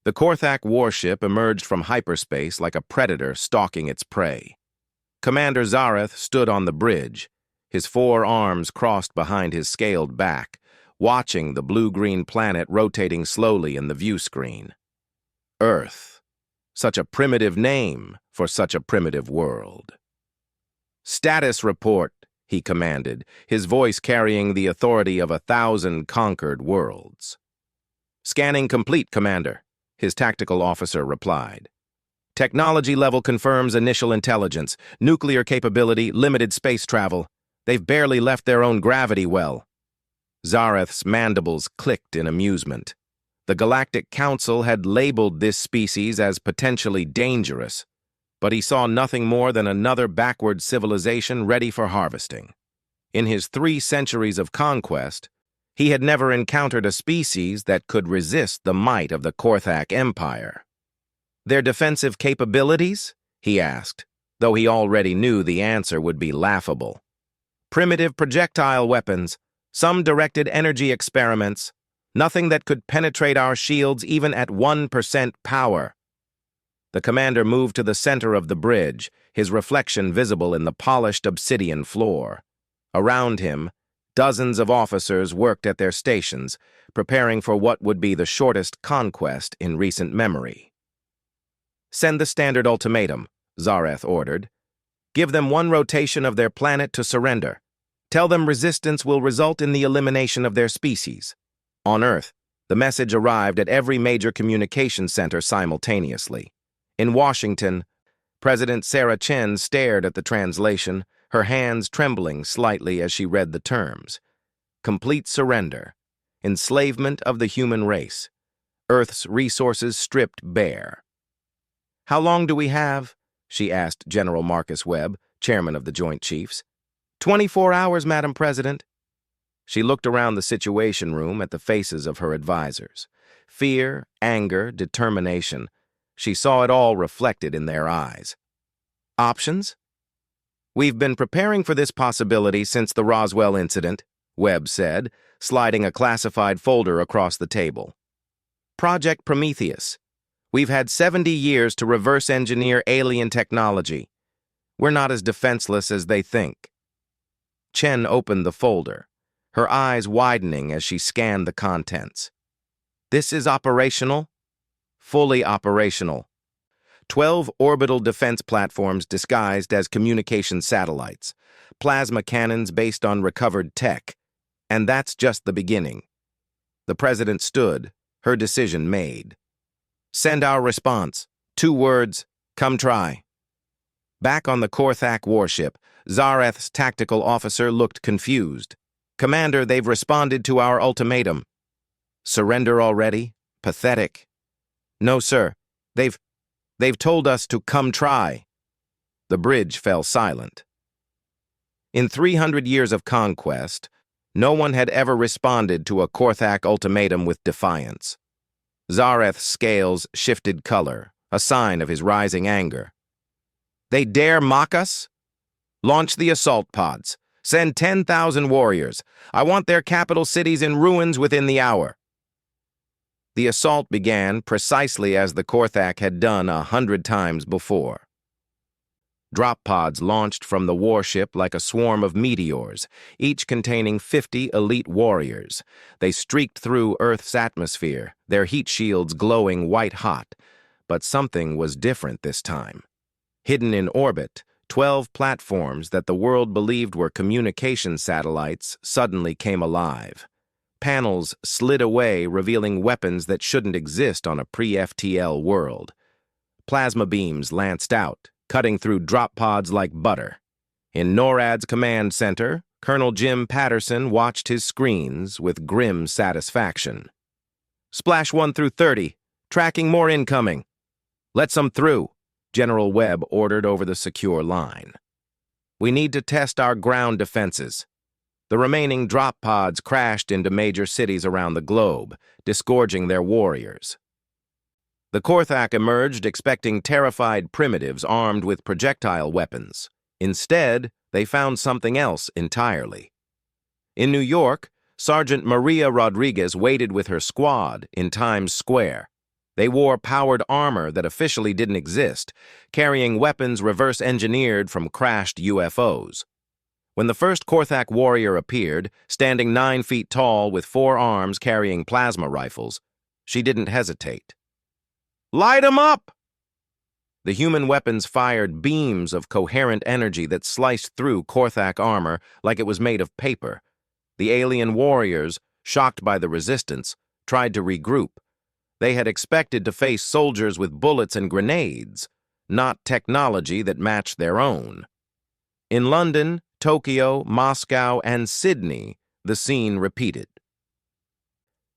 The Korthak warship emerged from hyperspace like a predator stalking its prey. Commander Zareth stood on the bridge, his four arms crossed behind his scaled back, watching the blue-green planet rotating slowly in the view screen. Earth. Such a primitive name for such a primitive world. "Status report," he commanded, his voice carrying the authority of 1,000 conquered worlds. "Scanning complete, Commander," his tactical officer replied. "Technology level confirms initial intelligence, nuclear capability, limited space travel. They've barely left their own gravity well." Zareth's mandibles clicked in amusement. The Galactic Council had labeled this species as potentially dangerous, but he saw nothing more than another backward civilization ready for harvesting. In his 3 centuries of conquest, he had never encountered a species that could resist the might of the Korthak Empire. "Their defensive capabilities?" he asked, though he already knew the answer would be laughable. "Primitive projectile weapons, some directed energy experiments, nothing that could penetrate our shields even at 1% power." The commander moved to the center of the bridge, his reflection visible in the polished obsidian floor. Around him, dozens of officers worked at their stations, preparing for what would be the shortest conquest in recent memory. "Send the standard ultimatum," Zareth ordered. "Give them 1 rotation of their planet to surrender. Tell them resistance will result in the elimination of their species." On Earth, the message arrived at every major communication center simultaneously. In Washington, President Sarah Chen stared at the translation, her hands trembling slightly as she read the terms. Complete surrender. Enslavement of the human race. Earth's resources stripped bare. "How long do we have?" she asked General Marcus Webb, chairman of the Joint Chiefs. 24 hours, Madam President." She looked around the situation room at the faces of her advisors. Fear, anger, determination. She saw it all reflected in their eyes. "Options?" "We've been preparing for this possibility since the Roswell incident," Webb said, sliding a classified folder across the table. "Project Prometheus. We've had 70 years to reverse engineer alien technology. We're not as defenseless as they think." Chen opened the folder, her eyes widening as she scanned the contents. "This is operational?" "Fully operational. 12 orbital defense platforms disguised as communication satellites, plasma cannons based on recovered tech. And that's just the beginning." The president stood, her decision made. "Send our response. 2 words, come try." Back on the Korthak warship, Zareth's tactical officer looked confused. "Commander, they've responded to our ultimatum." "Surrender already? Pathetic." "No, sir. They've told us to come try." The bridge fell silent. In 300 years of conquest, no one had ever responded to a Korthak ultimatum with defiance. Zareth's scales shifted color, a sign of his rising anger. "They dare mock us? Launch the assault pods. Send 10,000 warriors. I want their capital cities in ruins within the hour." The assault began precisely as the Korthak had done 100 times before. Drop pods launched from the warship like a swarm of meteors, each containing 50 elite warriors. They streaked through Earth's atmosphere, their heat shields glowing white-hot. But something was different this time. Hidden in orbit, 12 platforms that the world believed were communication satellites suddenly came alive. Panels slid away, revealing weapons that shouldn't exist on a pre-FTL world. Plasma beams lanced out, cutting through drop pods like butter. In NORAD's command center, Colonel Jim Patterson watched his screens with grim satisfaction. "Splash 1 through 30, tracking more incoming." "Let some through," General Webb ordered over the secure line. "We need to test our ground defenses." The remaining drop pods crashed into major cities around the globe, disgorging their warriors. The Korthak emerged expecting terrified primitives armed with projectile weapons. Instead, they found something else entirely. In New York, Sergeant Maria Rodriguez waited with her squad in Times Square. They wore powered armor that officially didn't exist, carrying weapons reverse-engineered from crashed UFOs. When the first Korthak warrior appeared, standing 9 feet tall with 4 arms carrying plasma rifles, she didn't hesitate. "Light 'em up!" The human weapons fired beams of coherent energy that sliced through Korthak armor like it was made of paper. The alien warriors, shocked by the resistance, tried to regroup. They had expected to face soldiers with bullets and grenades, not technology that matched their own. In London, Tokyo, Moscow, and Sydney, the scene repeated.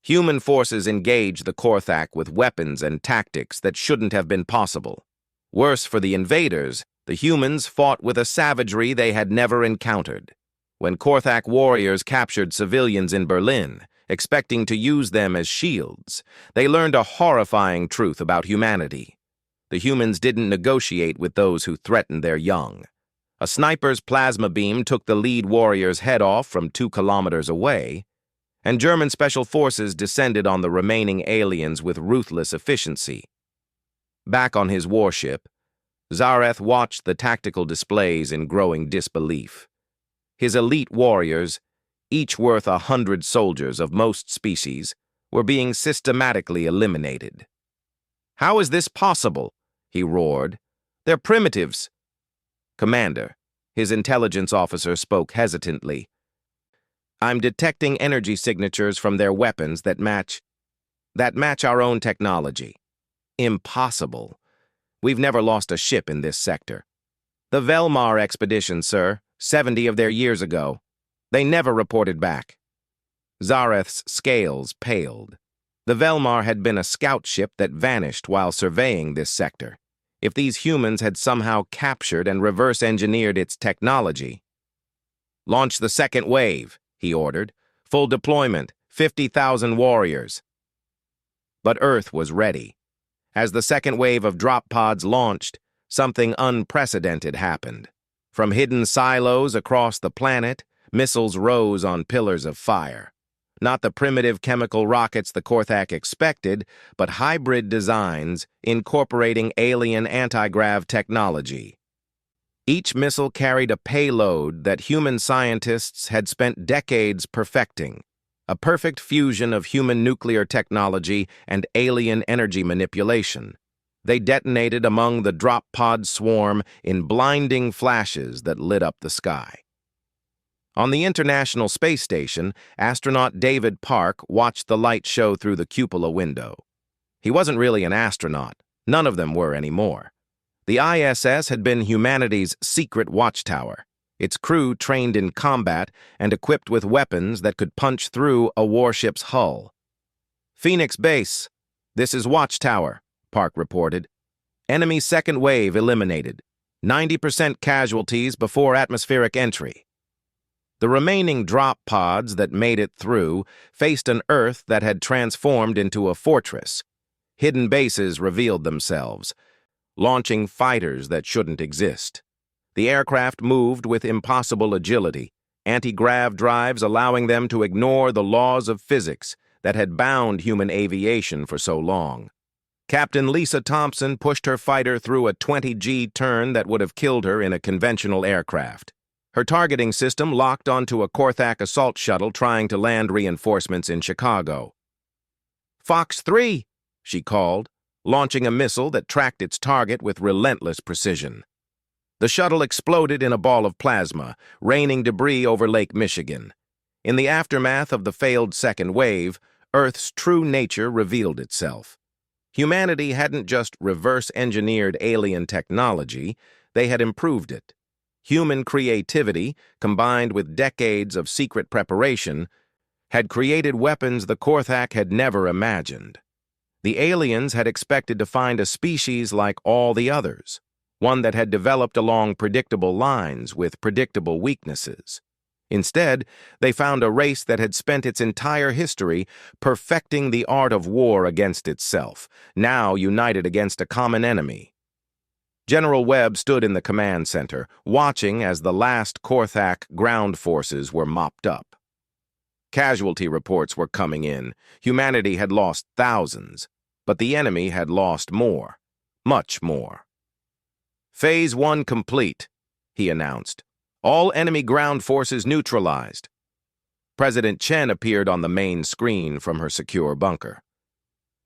Human forces engaged the Korthak with weapons and tactics that shouldn't have been possible. Worse for the invaders, the humans fought with a savagery they had never encountered. When Korthak warriors captured civilians in Berlin, expecting to use them as shields, they learned a horrifying truth about humanity. The humans didn't negotiate with those who threatened their young. A sniper's plasma beam took the lead warrior's head off from 2 kilometers away, and German special forces descended on the remaining aliens with ruthless efficiency. Back on his warship, Zareth watched the tactical displays in growing disbelief. His elite warriors, each worth 100 soldiers of most species, were being systematically eliminated. "How is this possible?" he roared. "They're primitives." "Commander," his intelligence officer spoke hesitantly, "I'm detecting energy signatures from their weapons that match our own technology." "Impossible. We've never lost a ship in this sector." "The Velmar expedition, sir, 70 of their years ago. They never reported back." Zareth's scales paled. The Velmar had been a scout ship that vanished while surveying this sector. If these humans had somehow captured and reverse-engineered its technology. "Launch the second wave," he ordered. "Full deployment, 50,000 warriors." But Earth was ready. As the second wave of drop pods launched, something unprecedented happened. From hidden silos across the planet, missiles rose on pillars of fire. Not the primitive chemical rockets the Korthak expected, but hybrid designs incorporating alien anti-grav technology. Each missile carried a payload that human scientists had spent decades perfecting, a perfect fusion of human nuclear technology and alien energy manipulation. They detonated among the drop pod swarm in blinding flashes that lit up the sky. On the International Space Station, astronaut David Park watched the light show through the cupola window. He wasn't really an astronaut. None of them were anymore. The ISS had been humanity's secret watchtower, its crew trained in combat and equipped with weapons that could punch through a warship's hull. "Phoenix Base, this is Watchtower," Park reported. "Enemy second wave eliminated. 90% casualties before atmospheric entry." The remaining drop pods that made it through faced an Earth that had transformed into a fortress. Hidden bases revealed themselves, launching fighters that shouldn't exist. The aircraft moved with impossible agility, anti-grav drives allowing them to ignore the laws of physics that had bound human aviation for so long. Captain Lisa Thompson pushed her fighter through a 20G turn that would have killed her in a conventional aircraft. Her targeting system locked onto a Korthak assault shuttle trying to land reinforcements in Chicago. "Fox 3, she called, launching a missile that tracked its target with relentless precision. The shuttle exploded in a ball of plasma, raining debris over Lake Michigan. In the aftermath of the failed second wave, Earth's true nature revealed itself. Humanity hadn't just reverse-engineered alien technology, they had improved it. Human creativity, combined with decades of secret preparation, had created weapons the Korthak had never imagined. The aliens had expected to find a species like all the others, one that had developed along predictable lines with predictable weaknesses. Instead, they found a race that had spent its entire history perfecting the art of war against itself, now united against a common enemy. General Webb stood in the command center, watching as the last Korthak ground forces were mopped up. Casualty reports were coming in. Humanity had lost thousands. but the enemy had lost more, much more. "Phase 1 complete," he announced. "All enemy ground forces neutralized." President Chen appeared on the main screen from her secure bunker.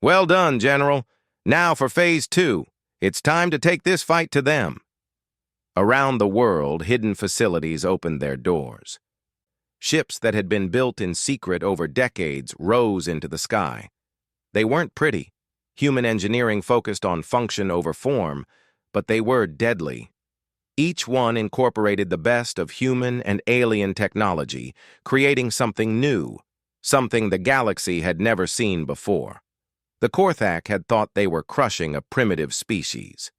"Well done, General. Now for Phase 2. It's time to take this fight to them." Around the world, hidden facilities opened their doors. Ships that had been built in secret over decades rose into the sky. They weren't pretty. Human engineering focused on function over form, but they were deadly. Each one incorporated the best of human and alien technology, creating something new, something the galaxy had never seen before. The Korthak had thought they were crushing a primitive species.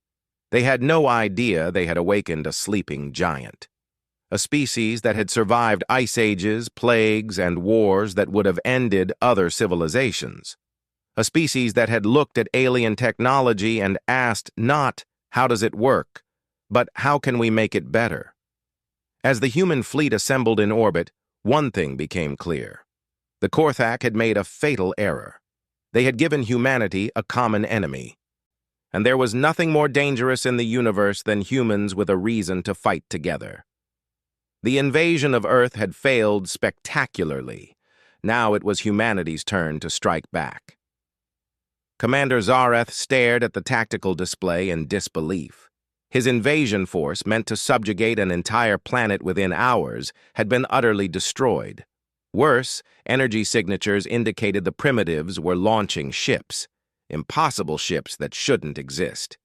They had no idea they had awakened a sleeping giant. A species that had survived ice ages, plagues, and wars that would have ended other civilizations. A species that had looked at alien technology and asked not, "How does it work?" but "How can we make it better?" As the human fleet assembled in orbit, one thing became clear. The Korthak had made a fatal error. They had given humanity a common enemy. And there was nothing more dangerous in the universe than humans with a reason to fight together. The invasion of Earth had failed spectacularly. Now it was humanity's turn to strike back. Commander Zareth stared at the tactical display in disbelief. His invasion force, meant to subjugate an entire planet within hours, had been utterly destroyed. Worse, energy signatures indicated the primitives were launching ships. Impossible ships that shouldn't exist.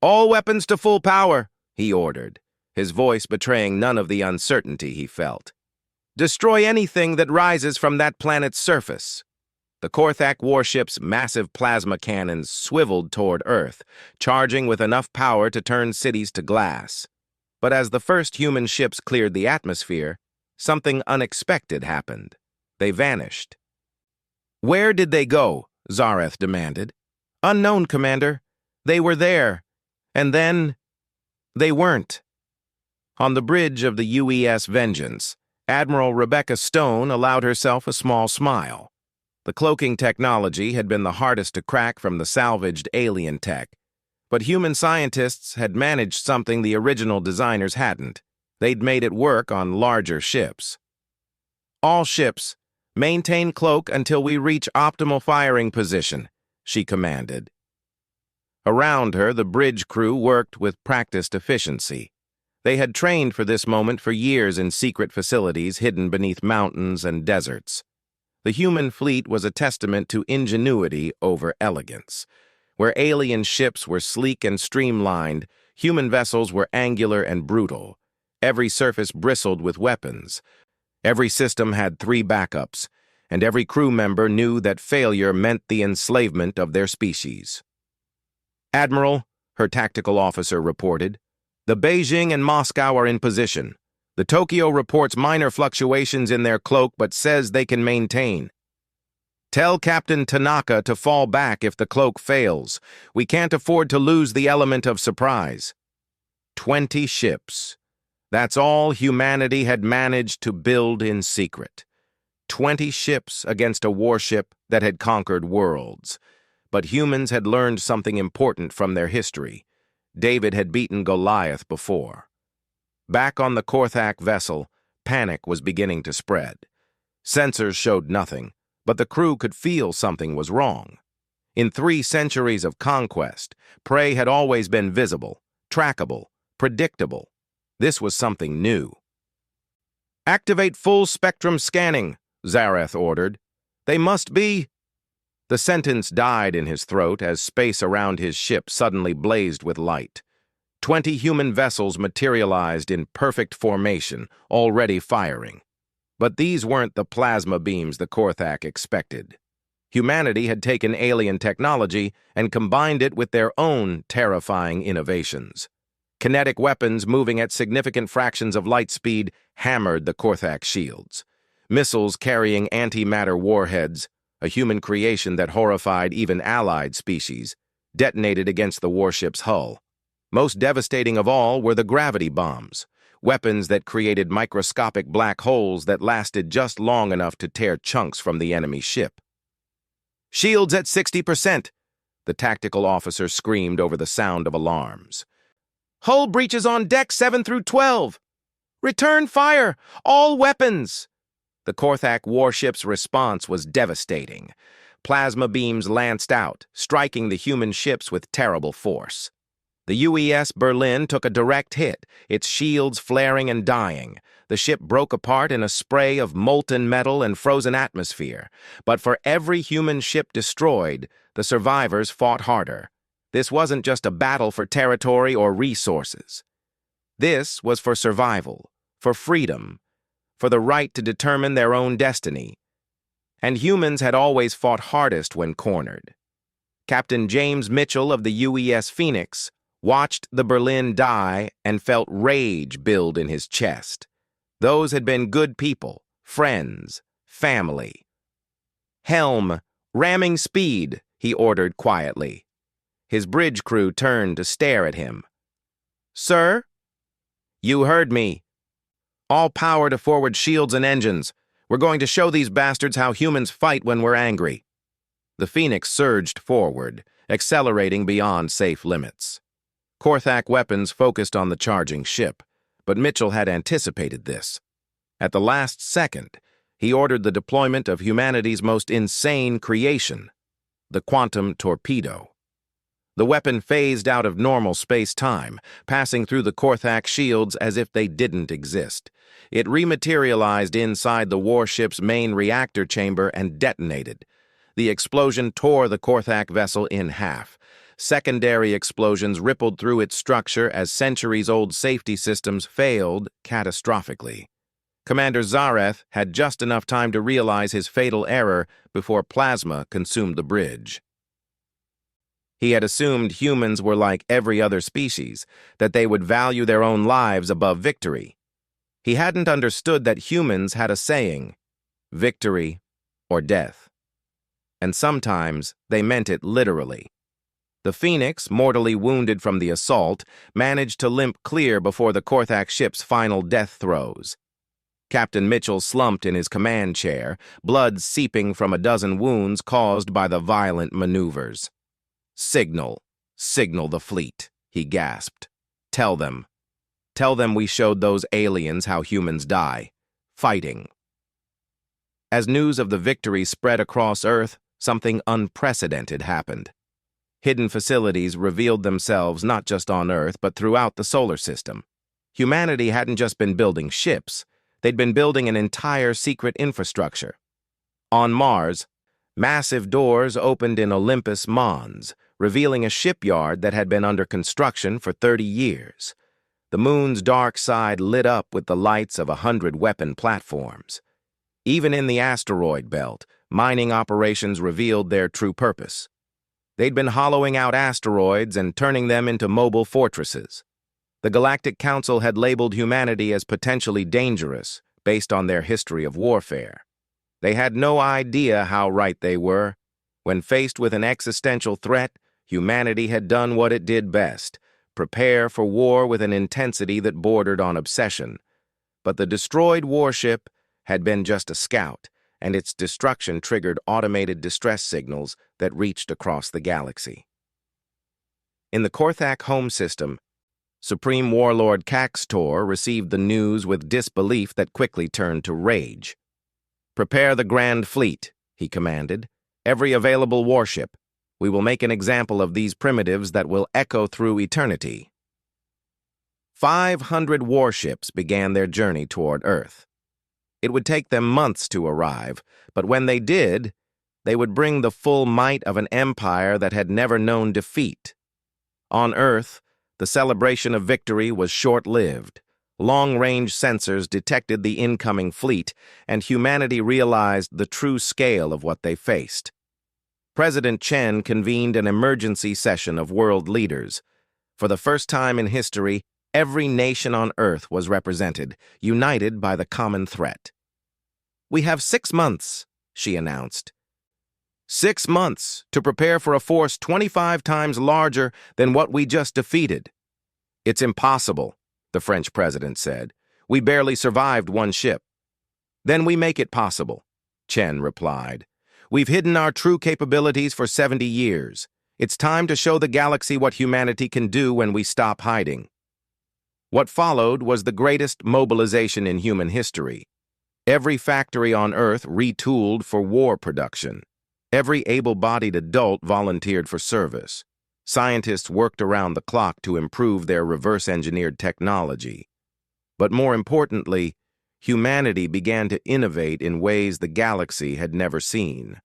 "All weapons to full power," he ordered, his voice betraying none of the uncertainty he felt. "Destroy anything that rises from that planet's surface." The Korthak warship's massive plasma cannons swiveled toward Earth, charging with enough power to turn cities to glass. But as the first human ships cleared the atmosphere, something unexpected happened. They vanished. "Where did they go?" Zareth demanded. "Unknown, Commander. They were there. And then they weren't." On the bridge of the UES Vengeance, Admiral Rebecca Stone allowed herself a small smile. The cloaking technology had been the hardest to crack from the salvaged alien tech, but human scientists had managed something the original designers hadn't. They'd made it work on larger ships. "All ships, maintain cloak until we reach optimal firing position," she commanded. Around her, the bridge crew worked with practiced efficiency. They had trained for this moment for years in secret facilities hidden beneath mountains and deserts. The human fleet was a testament to ingenuity over elegance. Where alien ships were sleek and streamlined, human vessels were angular and brutal. Every surface bristled with weapons. Every system had 3 backups, and every crew member knew that failure meant the enslavement of their species. "Admiral," her tactical officer reported, "the Beijing and Moscow are in position. The Tokyo reports minor fluctuations in their cloak but says they can maintain. Tell Captain Tanaka to fall back if the cloak fails. We can't afford to lose the element of surprise." 20 ships. That's all humanity had managed to build in secret. 20 ships against a warship that had conquered worlds. But humans had learned something important from their history. David had beaten Goliath before. Back on the Korthak vessel, panic was beginning to spread. Sensors showed nothing, but the crew could feel something was wrong. In 3 centuries of conquest, prey had always been visible, trackable, predictable. This was something new. "Activate full-spectrum scanning," Zareth ordered. "They must be—" The sentence died in his throat as space around his ship suddenly blazed with light. 20 human vessels materialized in perfect formation, already firing. But these weren't the plasma beams the Korthak expected. Humanity had taken alien technology and combined it with their own terrifying innovations. Kinetic weapons moving at significant fractions of light speed hammered the Korthak shields. Missiles carrying antimatter warheads, a human creation that horrified even allied species, detonated against the warship's hull. Most devastating of all were the gravity bombs, weapons that created microscopic black holes that lasted just long enough to tear chunks from the enemy ship. "Shields at 60%. The tactical officer screamed over the sound of alarms. "Hull breaches on deck 7 through 12! Return fire! All weapons!" The Korthak warship's response was devastating. Plasma beams lanced out, striking the human ships with terrible force. The UES Berlin took a direct hit, its shields flaring and dying. The ship broke apart in a spray of molten metal and frozen atmosphere. But for every human ship destroyed, the survivors fought harder. This wasn't just a battle for territory or resources. This was for survival, for freedom, for the right to determine their own destiny. And humans had always fought hardest when cornered. Captain James Mitchell of the UES Phoenix watched the Berlin die and felt rage build in his chest. Those had been good people, friends, family. "Helm, ramming speed," he ordered quietly. His bridge crew turned to stare at him. "Sir?" "You heard me. All power to forward shields and engines. We're going to show these bastards how humans fight when we're angry." The Phoenix surged forward, accelerating beyond safe limits. Korthak weapons focused on the charging ship, but Mitchell had anticipated this. At the last second, he ordered the deployment of humanity's most insane creation, the quantum torpedo. The weapon phased out of normal space-time, passing through the Korthak shields as if they didn't exist. It rematerialized inside the warship's main reactor chamber and detonated. The explosion tore the Korthak vessel in half. Secondary explosions rippled through its structure as centuries-old safety systems failed catastrophically. Commander Zareth had just enough time to realize his fatal error before plasma consumed the bridge. He had assumed humans were like every other species, that they would value their own lives above victory. He hadn't understood that humans had a saying, victory or death. And sometimes they meant it literally. The Phoenix, mortally wounded from the assault, managed to limp clear before the Korthak ship's final death throes. Captain Mitchell slumped in his command chair, blood seeping from a dozen wounds caused by the violent maneuvers. "Signal the fleet," he gasped. Tell them we showed those aliens how humans die, fighting." As news of the victory spread across Earth, something unprecedented happened. Hidden facilities revealed themselves not just on Earth, but throughout the solar system. Humanity hadn't just been building ships, they'd been building an entire secret infrastructure. On Mars, massive doors opened in Olympus Mons, revealing a shipyard that had been under construction for 30 years. The moon's dark side lit up with the lights of 100 weapon platforms. Even in the asteroid belt, mining operations revealed their true purpose. They'd been hollowing out asteroids and turning them into mobile fortresses. The Galactic Council had labeled humanity as potentially dangerous based on their history of warfare. They had no idea how right they were. When faced with an existential threat, humanity had done what it did best, prepare for war with an intensity that bordered on obsession. But the destroyed warship had been just a scout, and its destruction triggered automated distress signals that reached across the galaxy. In the Korthak home system, Supreme Warlord Caxtor received the news with disbelief that quickly turned to rage. "Prepare the Grand Fleet," he commanded. "Every available warship. We will make an example of these primitives that will echo through eternity." 500 warships began their journey toward Earth. It would take them months to arrive, but when they did, they would bring the full might of an empire that had never known defeat. On Earth, the celebration of victory was short-lived. Long-range sensors detected the incoming fleet, and humanity realized the true scale of what they faced. President Chen convened an emergency session of world leaders. For the first time in history, every nation on Earth was represented, united by the common threat. "We have 6 months," she announced. 6 months to prepare for a force 25 times larger than what we just defeated. "It's impossible," the French president said. "We barely survived one ship." "Then we make it possible," Chen replied. "We've hidden our true capabilities for 70 years. It's time to show the galaxy what humanity can do when we stop hiding. What followed was the greatest mobilization in human history. Every factory on Earth retooled for war production. Every able-bodied adult volunteered for service. Scientists worked around the clock to improve their reverse-engineered technology. But more importantly, humanity began to innovate in ways the galaxy had never seen.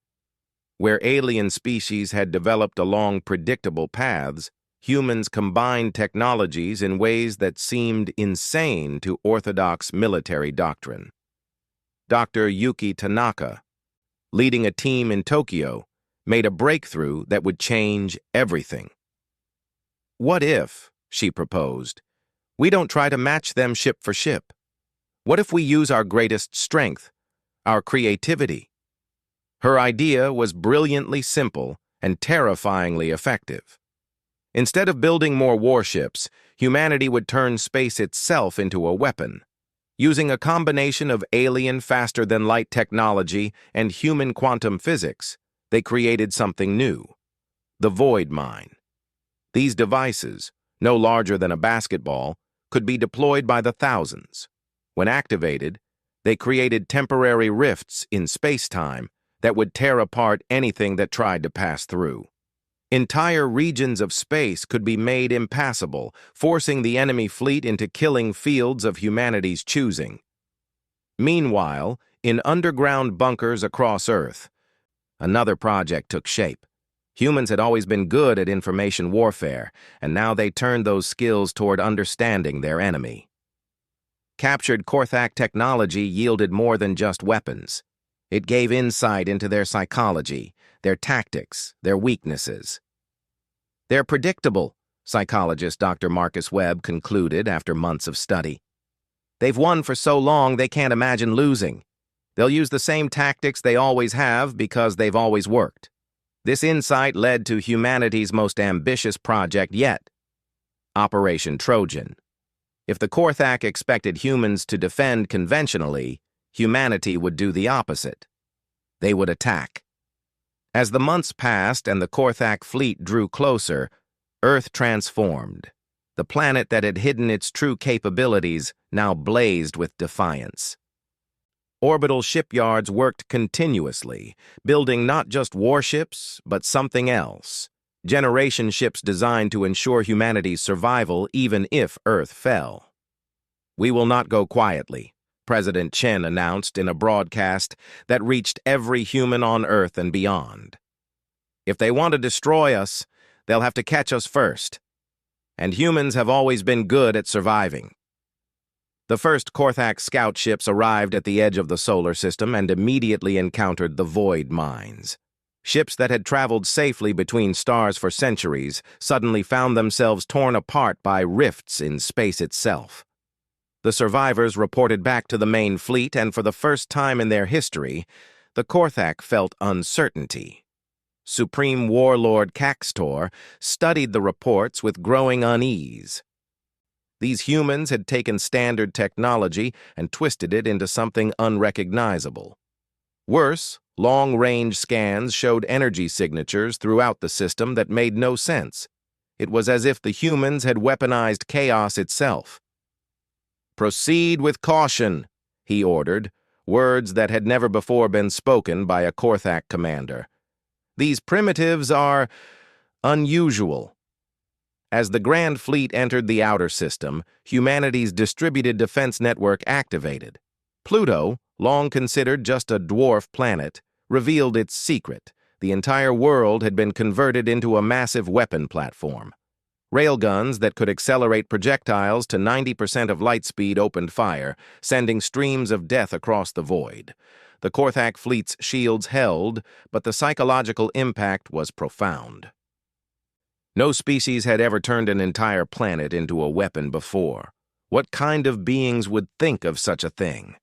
Where alien species had developed along predictable paths, humans combined technologies in ways that seemed insane to orthodox military doctrine. Dr. Yuki Tanaka, leading a team in Tokyo, made a breakthrough that would change everything. What if, she proposed, we don't try to match them ship for ship? What if we use our greatest strength, our creativity? Her idea was brilliantly simple and terrifyingly effective. Instead of building more warships, humanity would turn space itself into a weapon. Using a combination of alien faster-than-light technology and human quantum physics, they created something new: the void mine. These devices, no larger than a basketball, could be deployed by the thousands. When activated, they created temporary rifts in space-time that would tear apart anything that tried to pass through. Entire regions of space could be made impassable, forcing the enemy fleet into killing fields of humanity's choosing. Meanwhile, in underground bunkers across Earth, another project took shape. Humans had always been good at information warfare, and now they turned those skills toward understanding their enemy. Captured Korthak technology yielded more than just weapons. It gave insight into their psychology, their tactics, their weaknesses. They're predictable, psychologist Dr. Marcus Webb concluded after months of study. They've won for so long they can't imagine losing. They'll use the same tactics they always have because they've always worked. This insight led to humanity's most ambitious project yet, Operation Trojan. If the Korthak expected humans to defend conventionally, humanity would do the opposite. They would attack. As the months passed and the Korthak fleet drew closer, Earth transformed. The planet that had hidden its true capabilities now blazed with defiance. Orbital shipyards worked continuously, building not just warships, but something else. Generation ships designed to ensure humanity's survival even if Earth fell. "We will not go quietly," President Chen announced in a broadcast that reached every human on Earth and beyond. "If they want to destroy us, they'll have to catch us first. And humans have always been good at surviving." The first Korthak scout ships arrived at the edge of the solar system and immediately encountered the void mines. Ships that had traveled safely between stars for centuries suddenly found themselves torn apart by rifts in space itself. The survivors reported back to the main fleet, and for the first time in their history, the Korthak felt uncertainty. Supreme Warlord Caxtor studied the reports with growing unease. These humans had taken standard technology and twisted it into something unrecognizable. Worse, long-range scans showed energy signatures throughout the system that made no sense. It was as if the humans had weaponized chaos itself. "Proceed with caution," he ordered, words that had never before been spoken by a Korthak commander. "These primitives are unusual." As the Grand Fleet entered the outer system, humanity's distributed defense network activated. Pluto, long considered just a dwarf planet, revealed its secret. The entire world had been converted into a massive weapon platform. Railguns that could accelerate projectiles to 90% of light speed opened fire, sending streams of death across the void. The Korthak fleet's shields held, but the psychological impact was profound. No species had ever turned an entire planet into a weapon before. What kind of beings would think of such a thing?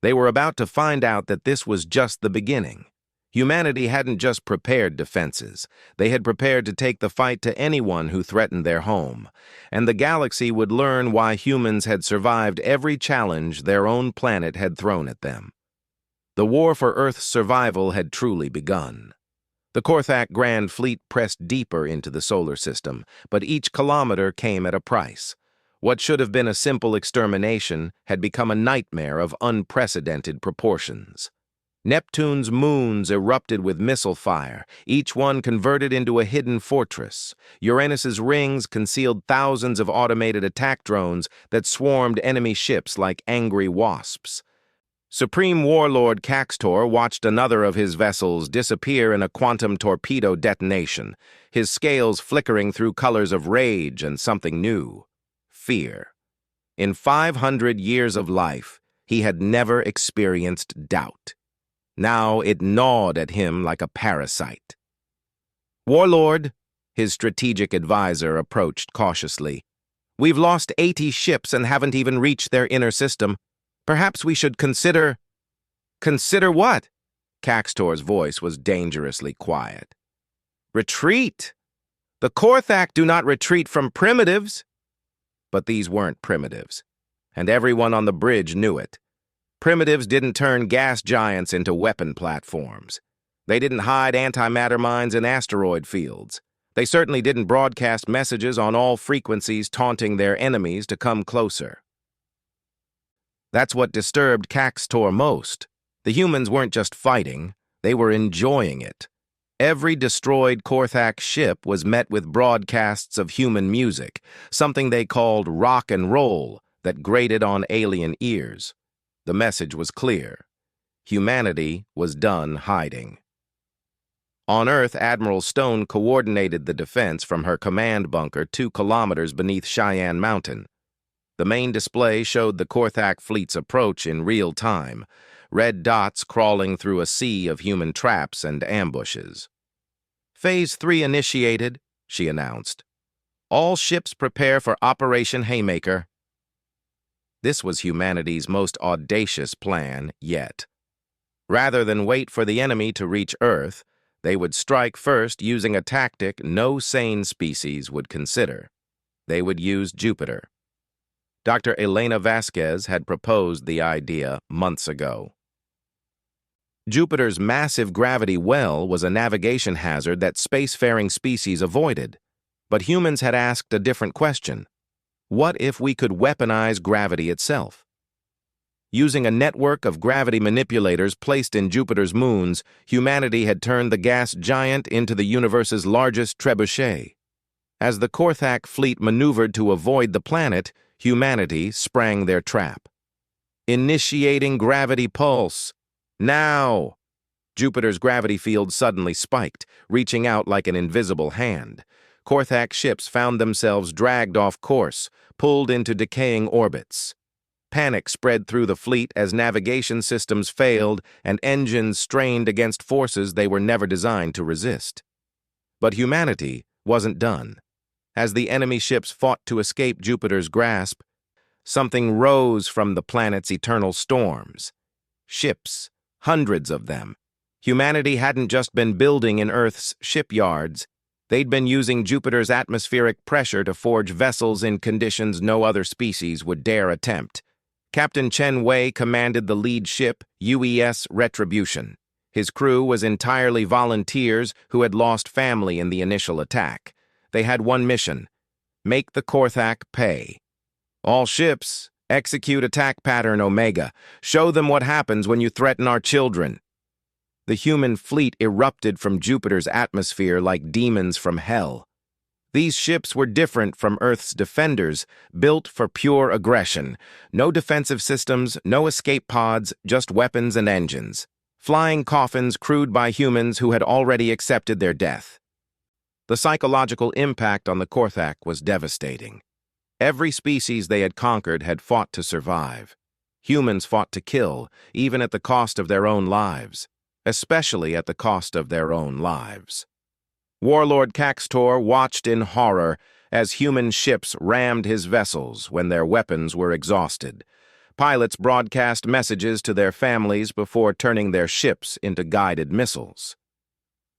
They were about to find out that this was just the beginning. Humanity hadn't just prepared defenses. They had prepared to take the fight to anyone who threatened their home. And the galaxy would learn why humans had survived every challenge their own planet had thrown at them. The war for Earth's survival had truly begun. The Korthak Grand Fleet pressed deeper into the solar system, but each kilometer came at a price. What should have been a simple extermination had become a nightmare of unprecedented proportions. Neptune's moons erupted with missile fire, each one converted into a hidden fortress. Uranus's rings concealed thousands of automated attack drones that swarmed enemy ships like angry wasps. Supreme Warlord Caxtor watched another of his vessels disappear in a quantum torpedo detonation, his scales flickering through colors of rage and something new: fear. In 500 years of life, he had never experienced doubt. Now it gnawed at him like a parasite. "Warlord," his strategic advisor approached cautiously, "we've lost 80 ships and haven't even reached their inner system. Perhaps we should consider—" "Consider what?" Caxtor's voice was dangerously quiet. "Retreat! The Korthak do not retreat from primitives." But these weren't primitives, and everyone on the bridge knew it. Primitives didn't turn gas giants into weapon platforms. They didn't hide antimatter mines in asteroid fields. They certainly didn't broadcast messages on all frequencies taunting their enemies to come closer. That's what disturbed Caxtor most. The humans weren't just fighting, they were enjoying it. Every destroyed Korthak ship was met with broadcasts of human music, something they called rock and roll, that grated on alien ears. The message was clear. Humanity was done hiding. On Earth, Admiral Stone coordinated the defense from her command bunker 2 kilometers beneath Cheyenne Mountain. The main display showed the Korthak fleet's approach in real time, red dots crawling through a sea of human traps and ambushes. "Phase 3 initiated," she announced. "All ships prepare for Operation Haymaker." This was humanity's most audacious plan yet. Rather than wait for the enemy to reach Earth, they would strike first using a tactic no sane species would consider. They would use Jupiter. Dr. Elena Vasquez had proposed the idea months ago. Jupiter's massive gravity well was a navigation hazard that spacefaring species avoided, but humans had asked a different question. What if we could weaponize gravity itself? Using a network of gravity manipulators placed in Jupiter's moons, humanity had turned the gas giant into the universe's largest trebuchet. As the Korthak fleet maneuvered to avoid the planet, humanity sprang their trap. "Initiating gravity pulse. Now!" Jupiter's gravity field suddenly spiked, reaching out like an invisible hand. Korthak ships found themselves dragged off course, pulled into decaying orbits. Panic spread through the fleet as navigation systems failed and engines strained against forces they were never designed to resist. But humanity wasn't done. As the enemy ships fought to escape Jupiter's grasp, something rose from the planet's eternal storms. Ships, hundreds of them. Humanity hadn't just been building in Earth's shipyards. They'd been using Jupiter's atmospheric pressure to forge vessels in conditions no other species would dare attempt. Captain Chen Wei commanded the lead ship, UES Retribution. His crew was entirely volunteers who had lost family in the initial attack. They had one mission: make the Korthak pay. "All ships, execute attack pattern Omega. Show them what happens when you threaten our children." The human fleet erupted from Jupiter's atmosphere like demons from hell. These ships were different from Earth's defenders, built for pure aggression. No defensive systems, no escape pods, just weapons and engines. Flying coffins crewed by humans who had already accepted their death. The psychological impact on the Korthak was devastating. Every species they had conquered had fought to survive. Humans fought to kill, even at the cost of their own lives. Especially at the cost of their own lives. Warlord Caxtor watched in horror as human ships rammed his vessels when their weapons were exhausted. Pilots broadcast messages to their families before turning their ships into guided missiles.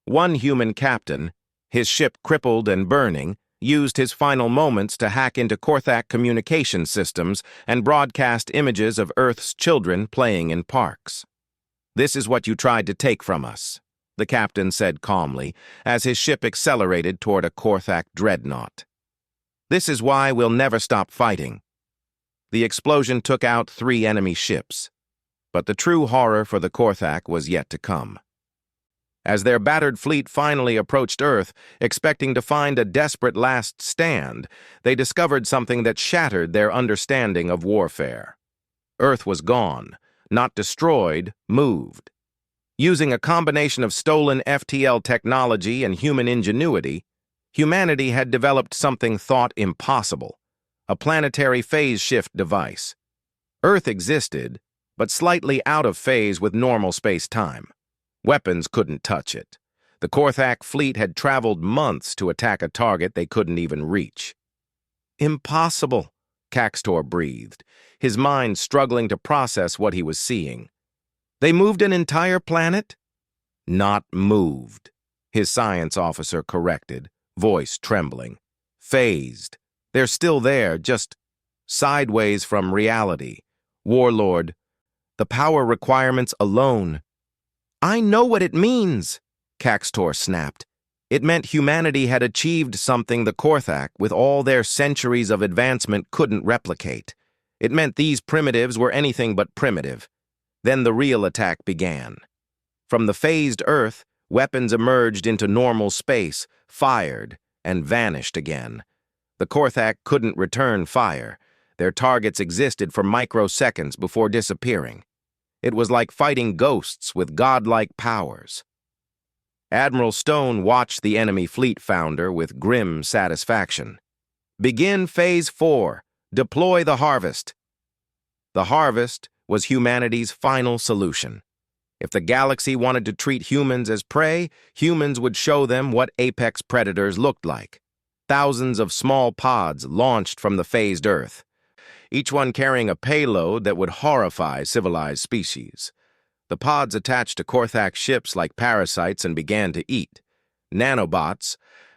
One human captain, his ship crippled and burning, used his final moments to hack into Korthak communication systems and broadcast images of Earth's children playing in parks. "This is what you tried to take from us. the captain said calmly, as his ship accelerated toward a Korthak dreadnought. "This is why we'll never stop fighting." The explosion took out 3 enemy ships, but the true horror for the Korthak was yet to come. As their battered fleet finally approached Earth, expecting to find a desperate last stand, they discovered something that shattered their understanding of warfare. Earth was gone, not destroyed, moved. Using a combination of stolen FTL technology and human ingenuity, humanity had developed something thought impossible: a planetary phase shift device. Earth existed, but slightly out of phase with normal space-time. Weapons couldn't touch it. The Korthak fleet had traveled months to attack a target they couldn't even reach. "Impossible," Caxtor breathed, his mind struggling to process what he was seeing. "They moved an entire planet?" "Not moved," his science officer corrected, voice trembling. "Phased. They're still there, just sideways from reality. Warlord, the power requirements alone." "I know what it means," Caxtor snapped. It meant humanity had achieved something the Korthak, with all their centuries of advancement, couldn't replicate. It meant these primitives were anything but primitive. Then the real attack began. From the phased Earth, weapons emerged into normal space, fired, and vanished again. The Korthak couldn't return fire. Their targets existed for microseconds before disappearing. It was like fighting ghosts with godlike powers. Admiral Stone watched the enemy fleet founder with grim satisfaction. "Begin Phase 4. Deploy the Harvest." The Harvest was humanity's final solution. If the galaxy wanted to treat humans as prey, humans would show them what apex predators looked like. Thousands of small pods launched from the phased Earth, each one carrying a payload that would horrify civilized species. The pods attached to Korthak ships like parasites and began to eat. Nanobots,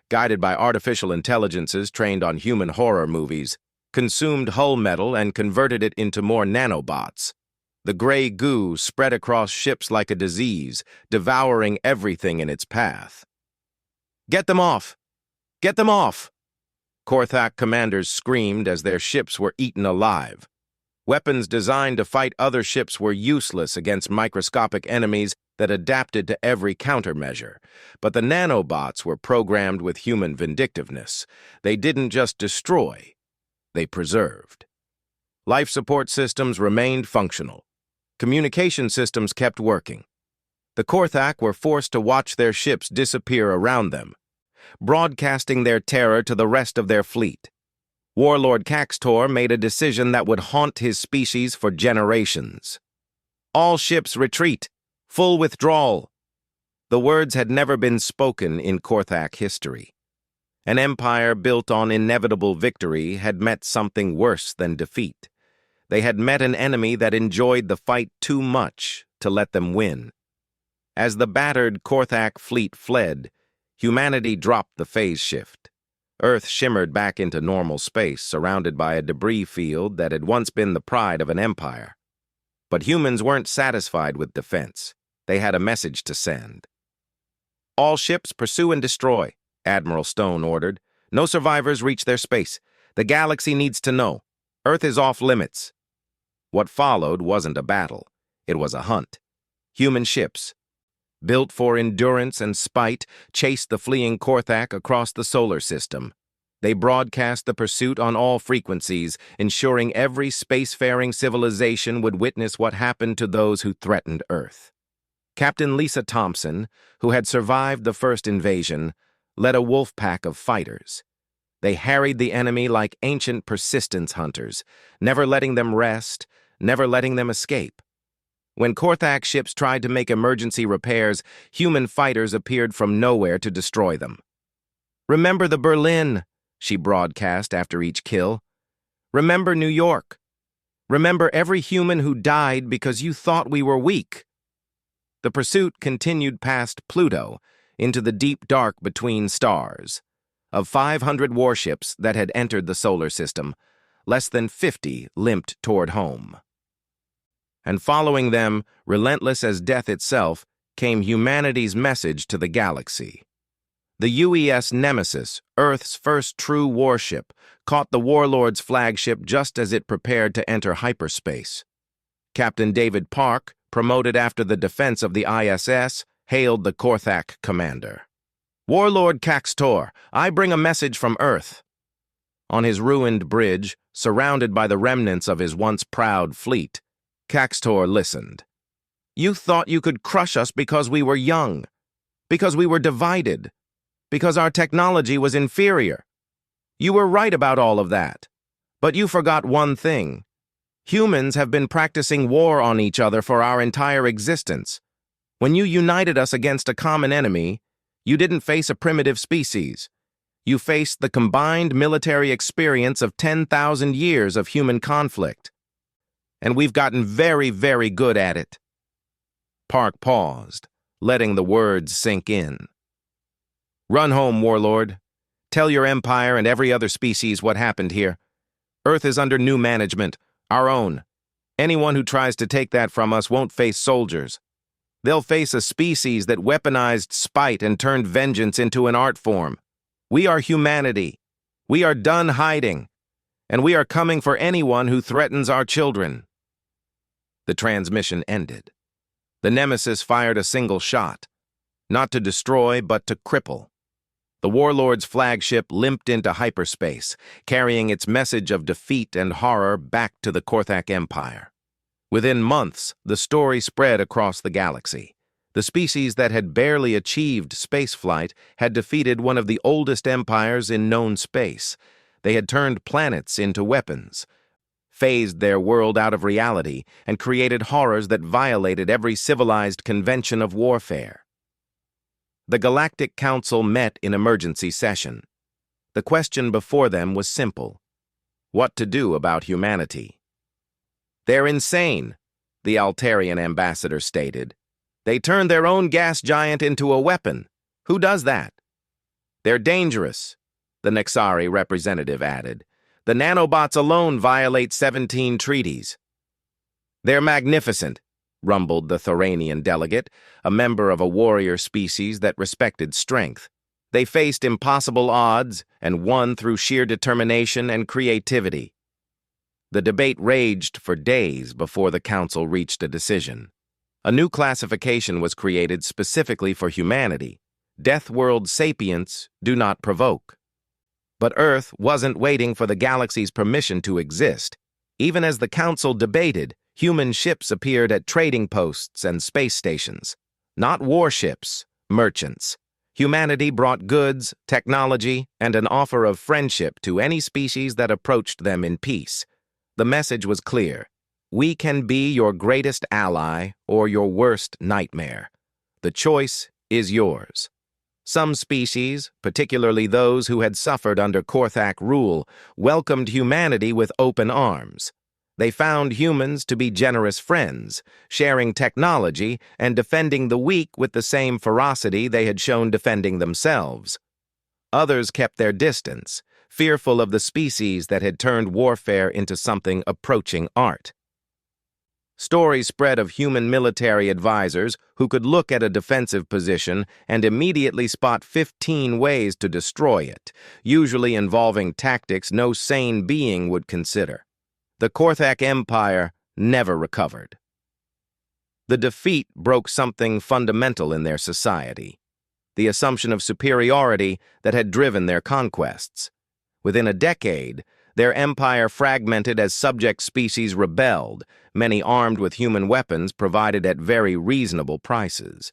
guided by artificial intelligences trained on human horror movies, consumed hull metal and converted it into more nanobots. The gray goo spread across ships like a disease, devouring everything in its path. "Get them off! Get them off!" Korthak commanders screamed as their ships were eaten alive. Weapons designed to fight other ships were useless against microscopic enemies that adapted to every countermeasure. But the nanobots were programmed with human vindictiveness. They didn't just destroy, they preserved. Life support systems remained functional. Communication systems kept working. The Korthak were forced to watch their ships disappear around them, broadcasting their terror to the rest of their fleet. Warlord Caxtor made a decision that would haunt his species for generations. "All ships retreat. Full withdrawal." The words had never been spoken in Korthak history. An empire built on inevitable victory had met something worse than defeat. They had met an enemy that enjoyed the fight too much to let them win. As the battered Korthak fleet fled, humanity dropped the phase shift. Earth shimmered back into normal space, surrounded by a debris field that had once been the pride of an empire. But humans weren't satisfied with defense. They had a message to send. "All ships pursue and destroy," Admiral Stone ordered. "No survivors reach their space. The galaxy needs to know. Earth is off limits." What followed wasn't a battle. It was a hunt. Human ships, built for endurance and spite, chased the fleeing Korthak across the solar system. They broadcast the pursuit on all frequencies, ensuring every spacefaring civilization would witness what happened to those who threatened Earth. Captain Lisa Thompson, who had survived the first invasion, led a wolf pack of fighters. They harried the enemy like ancient persistence hunters, never letting them rest, never letting them escape. When Korthak ships tried to make emergency repairs, human fighters appeared from nowhere to destroy them. "Remember the Berlin," she broadcast after each kill. "Remember New York. Remember every human who died because you thought we were weak." The pursuit continued past Pluto, into the deep dark between stars. Of 500 warships that had entered the solar system, less than 50 limped toward home. And following them, relentless as death itself, came humanity's message to the galaxy. The UES Nemesis, Earth's first true warship, caught the warlord's flagship just as it prepared to enter hyperspace. Captain David Park, promoted after the defense of the ISS, hailed the Korthak commander. "Warlord Caxtor, I bring a message from Earth." On his ruined bridge, surrounded by the remnants of his once proud fleet, Caxtor listened. "You thought you could crush us because we were young, because we were divided, because our technology was inferior. You were right about all of that. But you forgot one thing. Humans have been practicing war on each other for our entire existence. When you united us against a common enemy, you didn't face a primitive species. You faced the combined military experience of 10,000 years of human conflict. And we've gotten very, very good at it." Park paused, letting the words sink in. "Run home, Warlord. Tell your empire and every other species what happened here. Earth is under new management, our own. Anyone who tries to take that from us won't face soldiers. They'll face a species that weaponized spite and turned vengeance into an art form. We are humanity. We are done hiding. And we are coming for anyone who threatens our children." The transmission ended. The Nemesis fired a single shot, not to destroy, but to cripple. The warlord's flagship limped into hyperspace, carrying its message of defeat and horror back to the Korthak Empire. Within months, the story spread across the galaxy. The species that had barely achieved spaceflight had defeated one of the oldest empires in known space. They had turned planets into weapons, phased their world out of reality, and created horrors that violated every civilized convention of warfare. The Galactic Council met in emergency session. The question before them was simple: what to do about humanity? "They're insane," the Altarian ambassador stated. "They turned their own gas giant into a weapon. Who does that?" "They're dangerous," the Nexari representative added. "The nanobots alone violate 17 treaties." "They're magnificent," rumbled the Thoranian delegate, a member of a warrior species that respected strength. "They faced impossible odds and won through sheer determination and creativity." The debate raged for days before the council reached a decision. A new classification was created specifically for humanity: Death World Sapients Do Not Provoke. But Earth wasn't waiting for the galaxy's permission to exist. Even as the council debated, human ships appeared at trading posts and space stations. Not warships, merchants. Humanity brought goods, technology, and an offer of friendship to any species that approached them in peace. The message was clear: we can be your greatest ally or your worst nightmare. The choice is yours. Some species, particularly those who had suffered under Korthak rule, welcomed humanity with open arms. They found humans to be generous friends, sharing technology and defending the weak with the same ferocity they had shown defending themselves. Others kept their distance, fearful of the species that had turned warfare into something approaching art. Stories spread of human military advisors who could look at a defensive position and immediately spot 15 ways to destroy it, usually involving tactics no sane being would consider. The Korthak Empire never recovered. The defeat broke something fundamental in their society: the assumption of superiority that had driven their conquests. Within a decade, their empire fragmented as subject species rebelled, many armed with human weapons provided at very reasonable prices.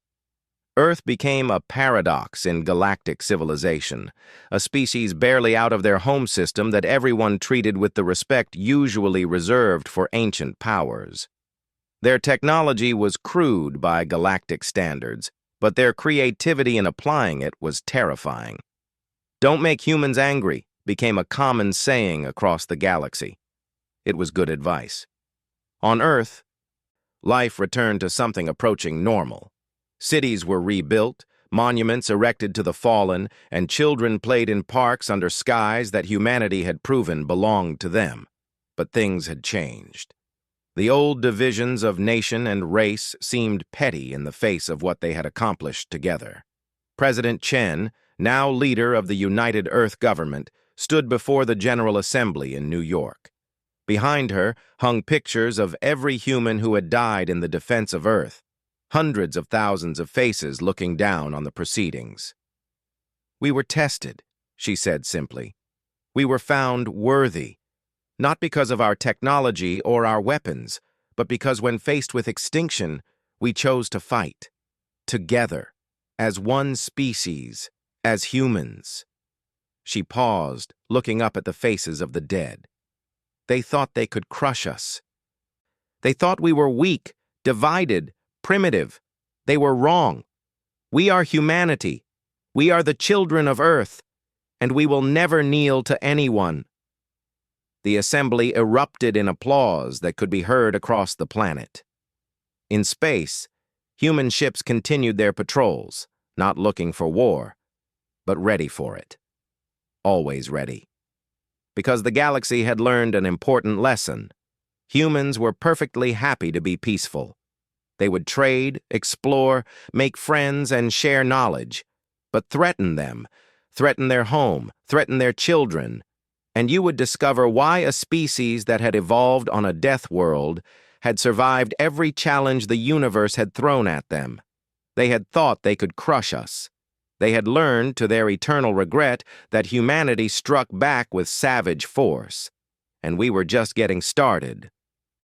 Earth became a paradox in galactic civilization, a species barely out of their home system that everyone treated with the respect usually reserved for ancient powers. Their technology was crude by galactic standards, but their creativity in applying it was terrifying. "Don't make humans angry" became a common saying across the galaxy. It was good advice. On Earth, life returned to something approaching normal. Cities were rebuilt, monuments erected to the fallen, and children played in parks under skies that humanity had proven belonged to them. But things had changed. The old divisions of nation and race seemed petty in the face of what they had accomplished together. President Chen, now leader of the United Earth government, stood before the General Assembly in New York. Behind her hung pictures of every human who had died in the defense of Earth, hundreds of thousands of faces looking down on the proceedings. "We were tested," she said simply. "We were found worthy, not because of our technology or our weapons, but because when faced with extinction, we chose to fight, together, as one species, as humans." She paused, looking up at the faces of the dead. "They thought they could crush us. They thought we were weak, divided, primitive. They were wrong. We are humanity. We are the children of Earth, and we will never kneel to anyone." The assembly erupted in applause that could be heard across the planet. In space, human ships continued their patrols, not looking for war, but ready for it. Always ready. Because the galaxy had learned an important lesson. Humans were perfectly happy to be peaceful. They would trade, explore, make friends, and share knowledge. But threaten them, threaten their home, threaten their children, and you would discover why a species that had evolved on a death world had survived every challenge the universe had thrown at them. They had thought they could crush us. They had learned, to their eternal regret, that humanity struck back with savage force, and we were just getting started,